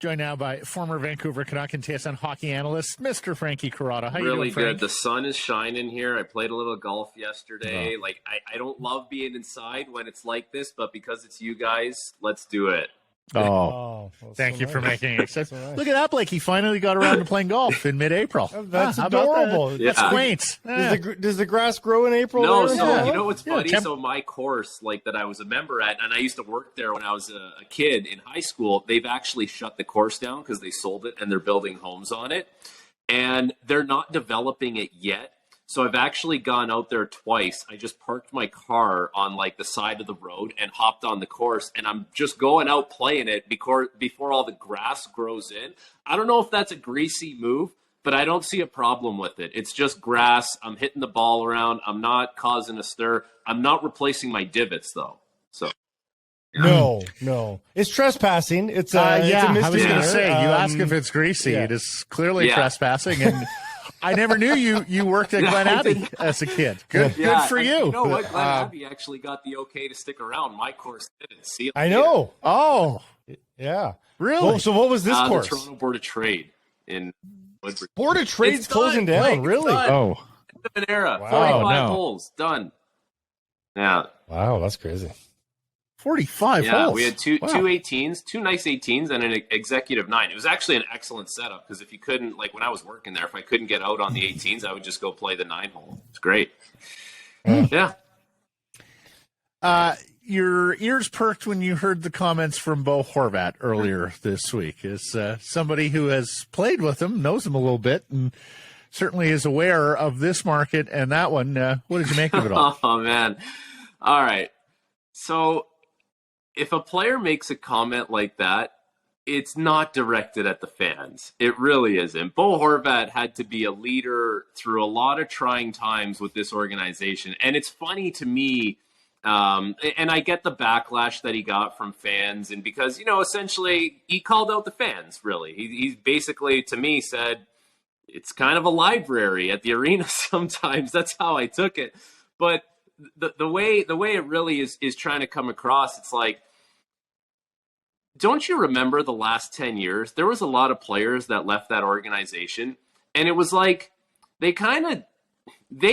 Joined now by former Vancouver Canuck and TSN hockey analyst, Mr. Frankie Corrado. How really you doing, Frank? good. The sun is shining here. I played a little golf yesterday. Oh. I don't love being inside when it's like this, but because it's you guys, let's do it. Well, thank you for making it. Look at that, Blake. He finally got around to playing golf in mid-April. That's adorable. That? That's quaint. Does the grass grow in April? No, there? so you know what's funny? So my course, that I was a member at, and I used to work there when I was a kid in high school, they've actually shut the course down because they sold it and they're building homes on it. And they're not developing it yet. So I've actually gone out there twice. I just parked my car on the side of the road and hopped on the course, and I'm just going out playing it before all the grass grows in. I don't know if that's a greasy move, but I don't see a problem with it. It's just grass. I'm hitting the ball around. I'm not causing a stir. I'm not replacing my divots though. So no, it's trespassing. It's a misdemeanor. I was going to say, you ask if it's greasy. It is clearly trespassing, and I never knew you worked at Glen Abbey as a kid. Good for you. You know what? Glen Abbey actually got the okay to stick around. My course didn't. See it. I know. Oh, yeah. Really? Well, so what was this course? The Toronto Board of Trade in Woodbridge. Board of Trade's closing down. Blake, really? Oh, end of an era. Wow. 45 holes done. Yeah. Wow, that's crazy. 45 holes. Yeah, we had two 18s, two nice 18s, and an executive 9. It was actually an excellent setup because if you couldn't, when I was working there, if I couldn't get out on the 18s, I would just go play the 9 hole. It's great. Yeah. Your ears perked when you heard the comments from Bo Horvat earlier this week. As somebody who has played with him, knows him a little bit, and certainly is aware of this market and that one. What did you make of it all? Oh, man. All right. So if a player makes a comment like that, it's not directed at the fans. It really isn't. Bo Horvat had to be a leader through a lot of trying times with this organization. And it's funny to me, and I get the backlash that he got from fans. And because, essentially he called out the fans, really. He basically, to me, said, it's kind of a library at the arena sometimes. That's how I took it. But the way it really is trying to come across, it's like, don't you remember the last 10 years? There was a lot of players that left that organization, and it was like they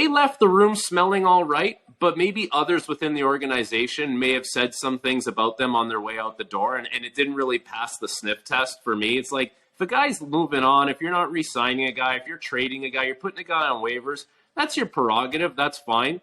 left the room smelling all right, but maybe others within the organization may have said some things about them on their way out the door, and it didn't really pass the sniff test for me. It's like, if a guy's moving on, if you're not re-signing a guy, if you're trading a guy, you're putting a guy on waivers, that's your prerogative. That's fine.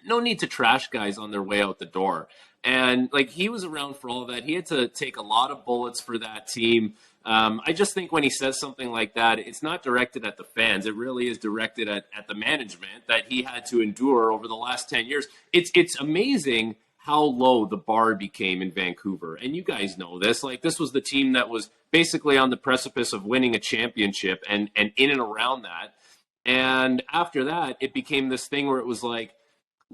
No need to trash guys on their way out the door. And he was around for all of that. He had to take a lot of bullets for that team. I just think when he says something like that, it's not directed at the fans. It really is directed at the management that he had to endure over the last 10 years. It's amazing how low the bar became in Vancouver. And you guys know this. This was the team that was basically on the precipice of winning a championship and in and around that. And after that, it became this thing where it was like,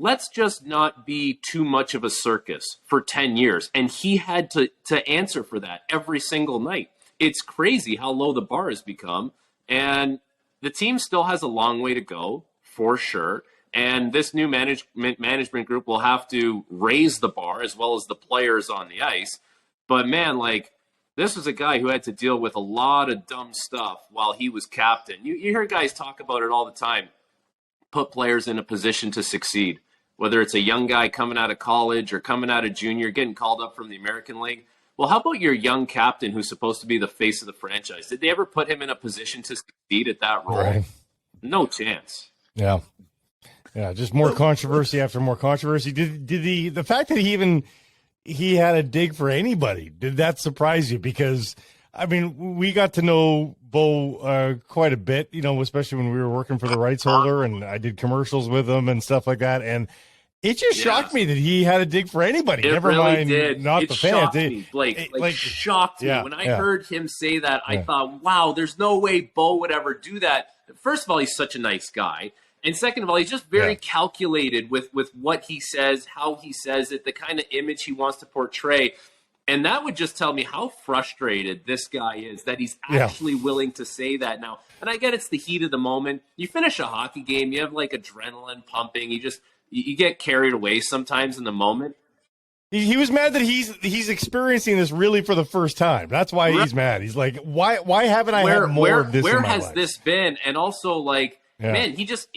let's just not be too much of a circus for 10 years. And he had to answer for that every single night. It's crazy how low the bar has become. And the team still has a long way to go, for sure. And this new management group will have to raise the bar as well as the players on the ice. But man, this was a guy who had to deal with a lot of dumb stuff while he was captain. You hear guys talk about it all the time. Put players in a position to succeed. Whether it's a young guy coming out of college or coming out of junior, getting called up from the American League. Well, how about your young captain who's supposed to be the face of the franchise? Did they ever put him in a position to succeed at that role? Right. No chance. Yeah. Yeah, just more controversy after more controversy. Did the fact that he had a dig for anybody, did that surprise you? Because, I mean, we got to know Bo quite a bit, especially when we were working for the rights holder, and I did commercials with him and stuff like that. And it just shocked me that he had a dig for anybody. It Never really mind, did. not it the fans. Shocked me, Blake. Shocked me. When I heard him say that, I thought, wow, there's no way Bo would ever do that. First of all, he's such a nice guy. And second of all, he's just very calculated with what he says, how he says it, the kind of image he wants to portray. And that would just tell me how frustrated this guy is that he's actually willing to say that now. And I get it's the heat of the moment. You finish a hockey game, you have adrenaline pumping. You get carried away sometimes in the moment. He was mad that he's experiencing this really for the first time. That's why he's mad. He's like, why haven't I had more of this in my life? Where has this been? And also, like, man, he just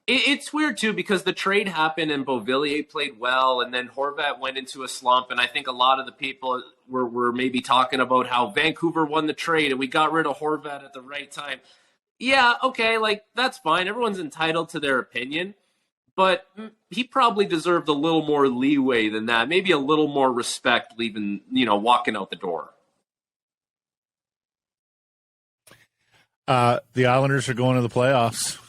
it's weird too because the trade happened and Beauvillier played well, and then Horvat went into a slump. And I think a lot of the people were maybe talking about how Vancouver won the trade and we got rid of Horvat at the right time. Yeah, okay, like that's fine. Everyone's entitled to their opinion, but he probably deserved a little more leeway than that. Maybe a little more respect, leaving, walking out the door. The Islanders are going to the playoffs.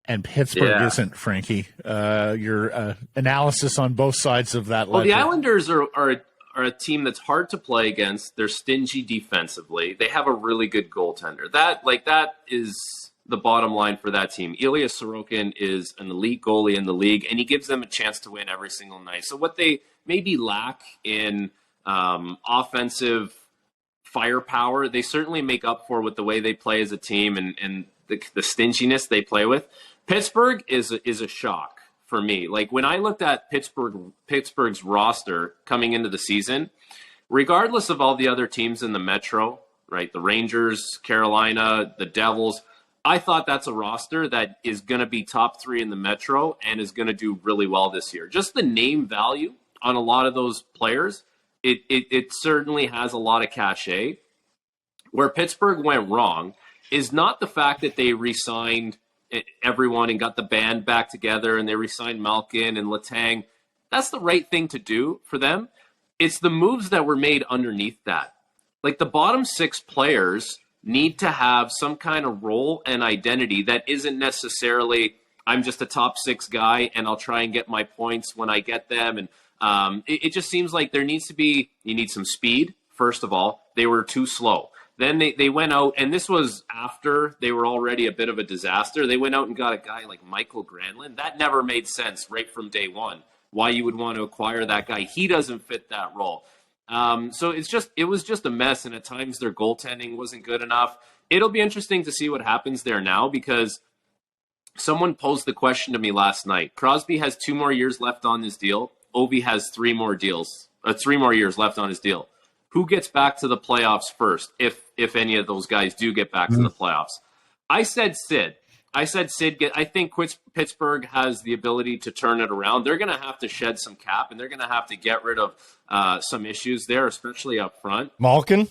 And Pittsburgh isn't, Frankie. Your analysis on both sides of that. Well, the Islanders are a team that's hard to play against. They're stingy defensively. They have a really good goaltender. That is the bottom line for that team. Ilya Sorokin is an elite goalie in the league, and he gives them a chance to win every single night. So what they maybe lack in offensive firepower, they certainly make up for with the way they play as a team and the stinginess they play with. Pittsburgh is a shock for me. Like when I looked at Pittsburgh's roster coming into the season, regardless of all the other teams in the Metro, right? The Rangers, Carolina, the Devils, I thought that's a roster that is going to be top 3 in the Metro and is going to do really well this year. Just the name value on a lot of those players, it certainly has a lot of cachet. Where Pittsburgh went wrong is not the fact that they re-signed everyone and got the band back together and they re-signed Malkin and Letang. That's the right thing to do for them. It's the moves that were made underneath that. Like the bottom 6 players need to have some kind of role and identity that isn't necessarily I'm just a top 6 guy and I'll try and get my points when I get them. And it just seems like there needs to be, you need some speed, first of all. They were too slow. Then they went out, and this was after they were already a bit of a disaster. They went out and got a guy like Michael Granlund. That never made sense right from day one, why you would want to acquire that guy. He doesn't fit that role. So it was just a mess, and at times their goaltending wasn't good enough. It'll be interesting to see what happens there now because someone posed the question to me last night. Crosby has 2 more years left on his deal. Ovi has 3 more years left on his deal. Who gets back to the playoffs first, if any of those guys do get back to the playoffs? I said Sid. I think Pittsburgh has the ability to turn it around. They're going to have to shed some cap, and they're going to have to get rid of some issues there, especially up front. Malkin?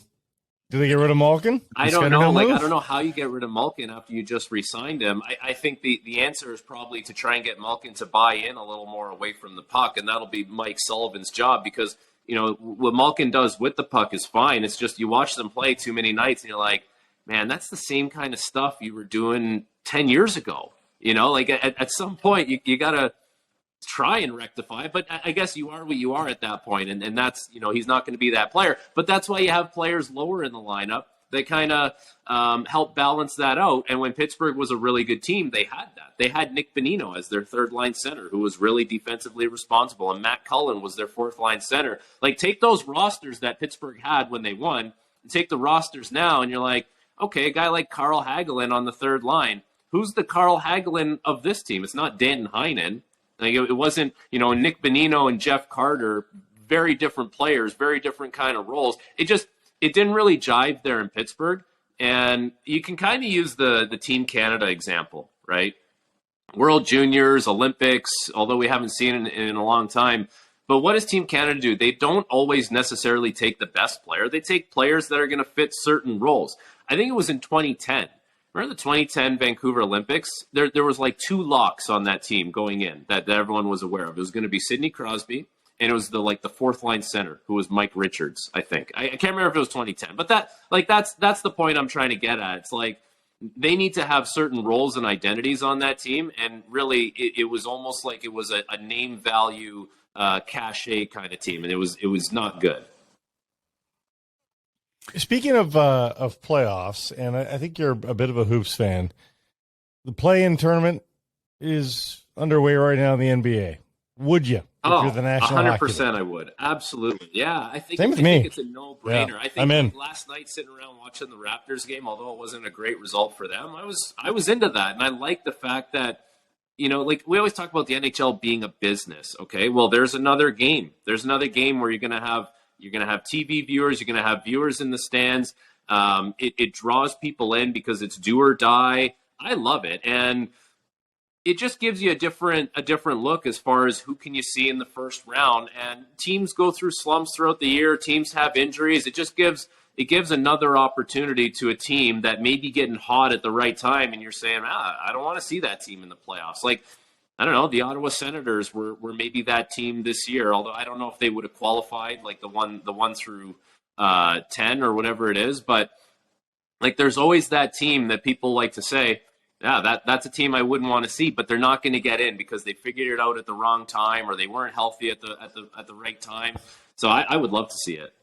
Do they get rid of Malkin? I don't know. I don't know how you get rid of Malkin after you just re-signed him. I think the answer is probably to try and get Malkin to buy in a little more away from the puck, and that'll be Mike Sullivan's job because – what Malkin does with the puck is fine. It's just you watch them play too many nights and you're like, man, that's the same kind of stuff you were doing 10 years ago. Like at some point you got to try and rectify. But I guess you are what you are at that point. And that's, he's not going to be that player. But that's why you have players lower in the lineup that kind of help balance that out. And when Pittsburgh was a really good team, they had that. They had Nick Bonino as their 3rd-line center, who was really defensively responsible, and Matt Cullen was their 4th-line center. Like, take those rosters that Pittsburgh had when they won, and take the rosters now, and you're like, okay, a guy like Carl Hagelin on the 3rd line. Who's the Carl Hagelin of this team? It's not Danton Heinen. Like, it wasn't, Nick Bonino and Jeff Carter, very different players, very different kind of roles. It didn't really jive there in Pittsburgh. And you can kind of use the Team Canada example, right? World Juniors, Olympics, although we haven't seen it in a long time. But what does Team Canada do? They don't always necessarily take the best player. They take players that are going to fit certain roles. I think it was in 2010. Remember the 2010 Vancouver Olympics? There was like 2 locks on that team going in that everyone was aware of. It was going to be Sidney Crosby, and it was the 4th-line center, who was Mike Richards, I think. I can't remember if it was 2010. But that's the point I'm trying to get at. It's like they need to have certain roles and identities on that team, and really it was almost like it was a name value cachet kind of team, and it was not good. Speaking of playoffs, and I think you're a bit of a hoops fan, the play-in tournament is underway right now in the NBA. Would you? If you're the National 100% I would. Absolutely. Yeah, I think it's a no-brainer. Yeah, I think last night sitting around watching the Raptors game, although it wasn't a great result for them, I was into that. And I like the fact that like we always talk about the NHL being a business. Okay, well, there's another game. There's another game where you're gonna have TV viewers. You're gonna have viewers in the stands. It draws people in because it's do or die. I love it, and it just gives you a different look as far as who can you see in the first round. And teams go through slumps throughout the year. Teams have injuries. It just gives another opportunity to a team that may be getting hot at the right time, and you're saying, I don't want to see that team in the playoffs. Like, I don't know, the Ottawa Senators were maybe that team this year, although I don't know if they would have qualified, like the one through 10 or whatever it is. But like, there's always that team that people like to say, yeah, that's a team I wouldn't want to see, but they're not going to get in because they figured it out at the wrong time or they weren't healthy at the right time. So I would love to see it.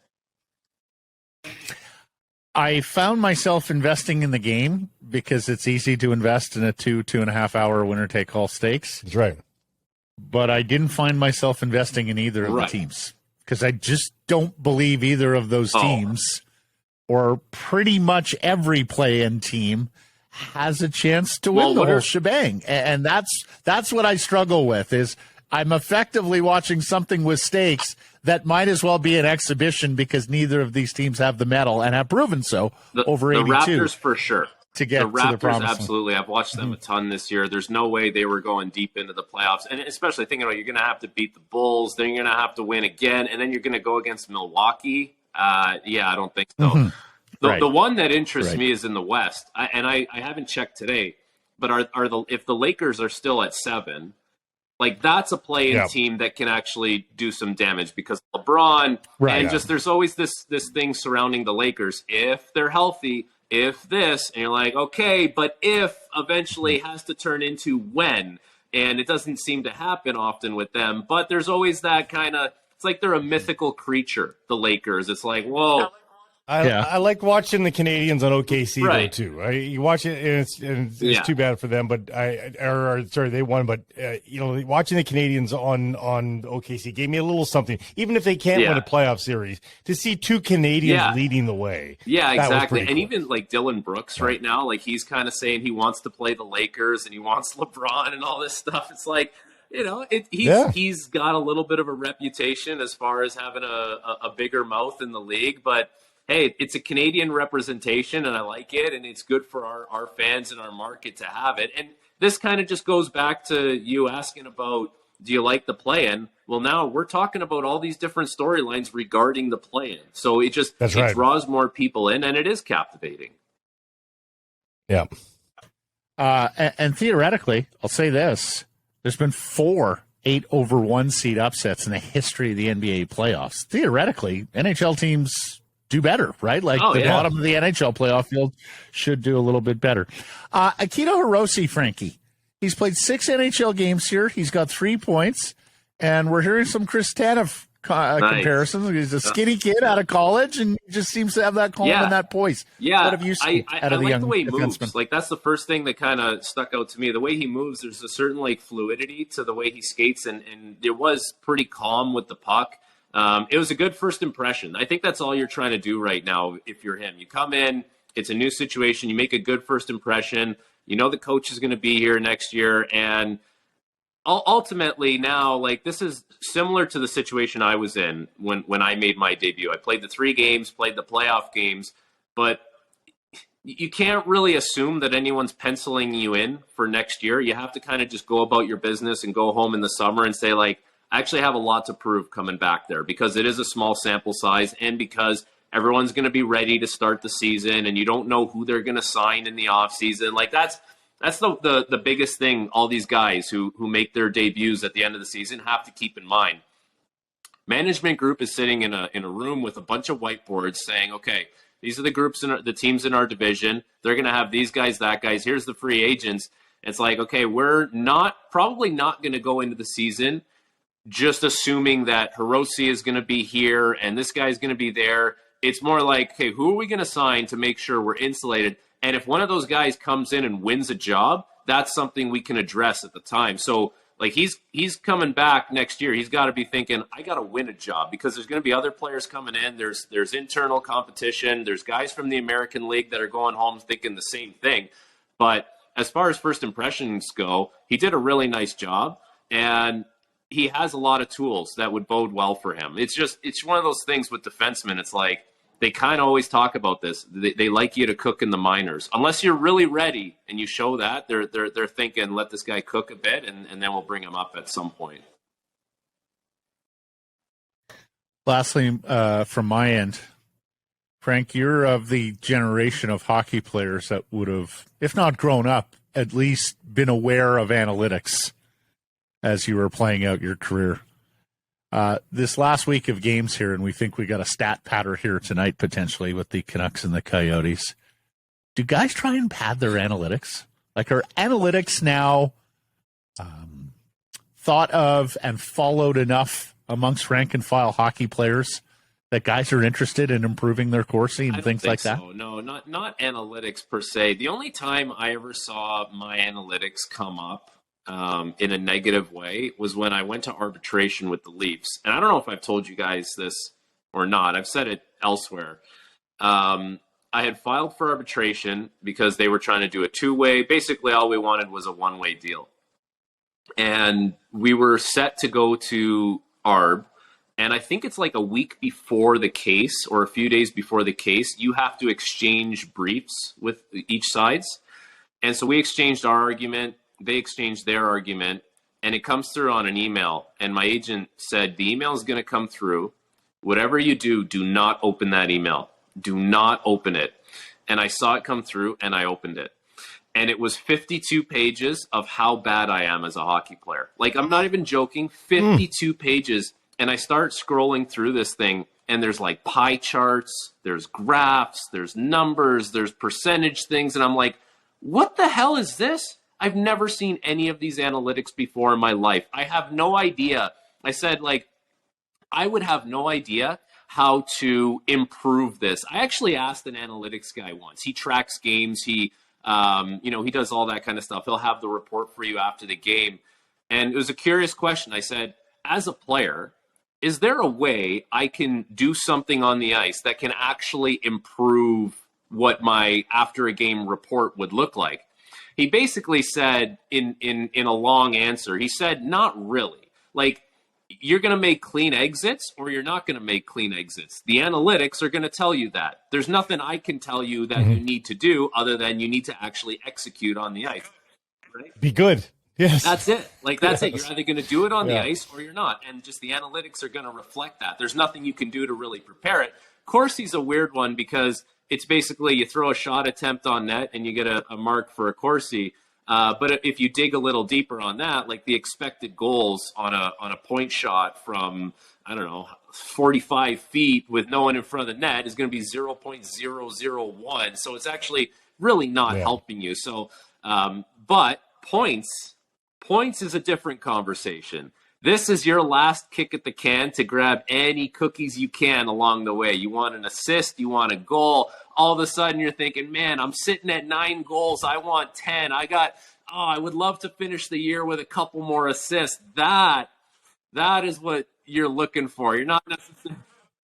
I found myself investing in the game because it's easy to invest in a 2.5 hour winner take all stakes. That's right. But I didn't find myself investing in either of the teams because I just don't believe either of those teams or pretty much every play-in team has a chance to win the whole shebang. And that's what I struggle with is I'm effectively watching something with stakes that might as well be an exhibition because neither of these teams have the medal and have proven so over 82. The Raptors for sure. To get the Raptors, to the promised absolutely. I've watched them a ton this year. There's no way they were going deep into the playoffs. And especially thinking about you're going to have to beat the Bulls, then you're going to have to win again, and then you're going to go against Milwaukee. I don't think so. The one that interests me is in the West. I haven't checked today, but if the Lakers are still at 7, like that's a play-in team that can actually do some damage because LeBron there's always this thing surrounding the Lakers. If they're healthy, if this, and you're like, okay, but if eventually has to turn into when, and it doesn't seem to happen often with them. But there's always that kind of, it's like they're a mythical creature, the Lakers. It's like, whoa. I like watching the Canadians on OKC though too. You watch it, and it's too bad for them. But they won. But watching the Canadians on OKC gave me a little something. Even if they can't win a playoff series, to see two Canadians leading the way. Yeah, exactly. And even like Dylan Brooks right now, like he's kind of saying he wants to play the Lakers and he wants LeBron and all this stuff. It's like, he's got a little bit of a reputation as far as having a bigger mouth in the league, but. Hey, it's a Canadian representation, and I like it, and it's good for our fans and our market to have it. And this kind of just goes back to you asking about, do you like the play-in? Well, now we're talking about all these different storylines regarding the play-in. So it draws more people in, and it is captivating. Yeah. And theoretically, I'll say this. There's been 4 8-over-1 seed upsets in the history of the NBA playoffs. Theoretically, NHL teams do better, right? Like bottom of the NHL playoff field should do a little bit better. Akito Hirose, Frankie, he's played 6 NHL games here. He's got 3 points, and we're hearing some Chris Tanev comparisons. He's a skinny kid out of college, and he just seems to have that calm and that poise. Yeah, what have you seen out of the young the way he defenseman? Moves. Like that's the first thing that kind of stuck out to me. The way he moves, there's a certain like fluidity to the way he skates, and it was pretty calm with the puck. It was a good first impression. I think that's all you're trying to do right now if you're him. You come in, it's a new situation, you make a good first impression. You know the coach is going to be here next year, and ultimately now, like this is similar to the situation I was in when I made my debut. I played the 3 games, played the playoff games, but you can't really assume that anyone's penciling you in for next year. You have to kind of just go about your business and go home in the summer and say like, I actually have a lot to prove coming back there because it is a small sample size and because everyone's going to be ready to start the season and you don't know who they're going to sign in the offseason. Like that's the biggest thing all these guys who make their debuts at the end of the season have to keep in mind. Management group is sitting in a room with a bunch of whiteboards saying, okay, these are the groups the teams in our division. They're going to have these guys, that guys. Here's the free agents. It's like, okay, we're probably not going to go into the season just assuming that Hirose is going to be here and this guy's going to be there. It's more like, okay, who are we going to sign to make sure we're insulated? And if one of those guys comes in and wins a job, that's something we can address at the time. So, like, he's coming back next year. He's got to be thinking, I got to win a job because there's going to be other players coming in. There's internal competition. There's guys from the American League that are going home thinking the same thing. But as far as first impressions go, he did a really nice job, and he has a lot of tools that would bode well for him. It's one of those things with defensemen. It's like they kind of always talk about this. They like you to cook in the minors. Unless you're really ready and you show that, they're thinking, let this guy cook a bit, and then we'll bring him up at some point. Lastly, from my end, Frank, you're of the generation of hockey players that would have, if not grown up, at least been aware of analytics as you were playing out your career. This last week of games here, and we think we got a stat patter here tonight potentially with the Canucks and the Coyotes. Do guys try and pad their analytics? Like, are analytics now thought of and followed enough amongst rank and file hockey players that guys are interested in improving their Corsi and things like that? No, not analytics per se. The only time I ever saw my analytics come up in a negative way was when I went to arbitration with the Leafs. And I don't know if I've told you guys this or not. I've said it elsewhere. I had filed for arbitration because they were trying to do a two-way. Basically, all we wanted was a one-way deal. And we were set to go to ARB. And I think it's like a week before the case or a few days before the case, you have to exchange briefs with each sides. And so we exchanged our argument. They exchanged their argument, and it comes through on an email. And my agent said, the email is going to come through. Whatever you do, do not open that email. Do not open it. And I saw it come through, and I opened it. And it was 52 pages of how bad I am as a hockey player. Like, I'm not even joking, 52 pages. And I start scrolling through this thing, and there's like pie charts, there's graphs, there's numbers, there's percentage things. And I'm like, what the hell is this? I've never seen any of these analytics before in my life. I have no idea. I said, like, I would have no idea how to improve this. I actually asked an analytics guy once. He tracks games. He does all that kind of stuff. He'll have the report for you after the game. And it was a curious question. I said, as a player, is there a way I can do something on the ice that can actually improve what my after a game report would look like? He basically said in a long answer, he said, not really. Like, you're going to make clean exits or you're not going to make clean exits. The analytics are going to tell you that. There's nothing I can tell you that you need to do other than you need to actually execute on the ice. Right? Be good. Yes. That's it. Like, that's it. You're either going to do it on the ice or you're not. And just the analytics are going to reflect that. There's nothing you can do to really prepare it. Corsi's a weird one because it's basically you throw a shot attempt on net and you get a mark for a Corsi. But if you dig a little deeper on that, like the expected goals on a point shot from, 45 feet with no one in front of the net is going to be 0.001. So it's actually really not helping you. So, but points is a different conversation. This is your last kick at the can to grab any cookies you can along the way. You want an assist, you want a goal. All of a sudden you're thinking, man, I'm sitting at 9 goals. I want 10. I would love to finish the year with a couple more assists. That is what you're looking for. You're not necessarily.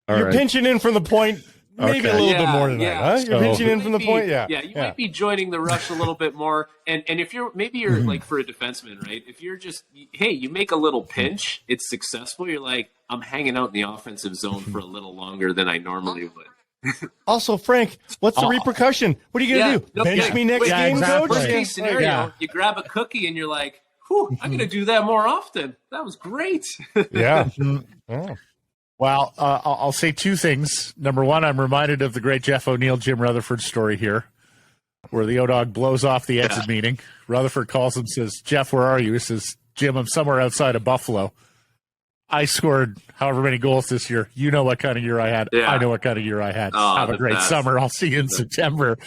You're pinching in from the point. Maybe a little bit more than that, huh? You're pinching in from the point, you might be joining the rush a little bit more. And if you're like for a defenseman, right? If you're just, hey, you make a little pinch, it's successful. You're like, I'm hanging out in the offensive zone for a little longer than I normally would. Also, Frank, what's the repercussion? What are you going to do? Bench me next game, exactly. coach? Worst case scenario, you grab a cookie and you're like, whew, I'm going to do that more often. That was great. Yeah. Well, I'll say two things. Number one, I'm reminded of the great Jeff O'Neill, Jim Rutherford story here, where the O-Dog blows off the exit meeting. Rutherford calls him and says, Jeff, where are you? He says, Jim, I'm somewhere outside of Buffalo. I scored however many goals this year. You know what kind of year I had. Yeah. I know what kind of year I had. Oh, Have a great best. summer. I'll see you in September.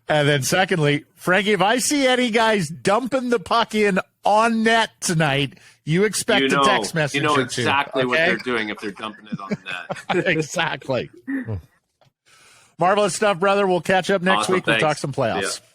And then secondly, Frankie, if I see any guys dumping the puck in on net tonight, you expect a text message. You know or exactly two, what okay? they're doing if they're dumping it on the net. Exactly. Marvelous stuff, brother. We'll catch up next Awesome, week. We'll thanks. talk some playoffs. Yeah.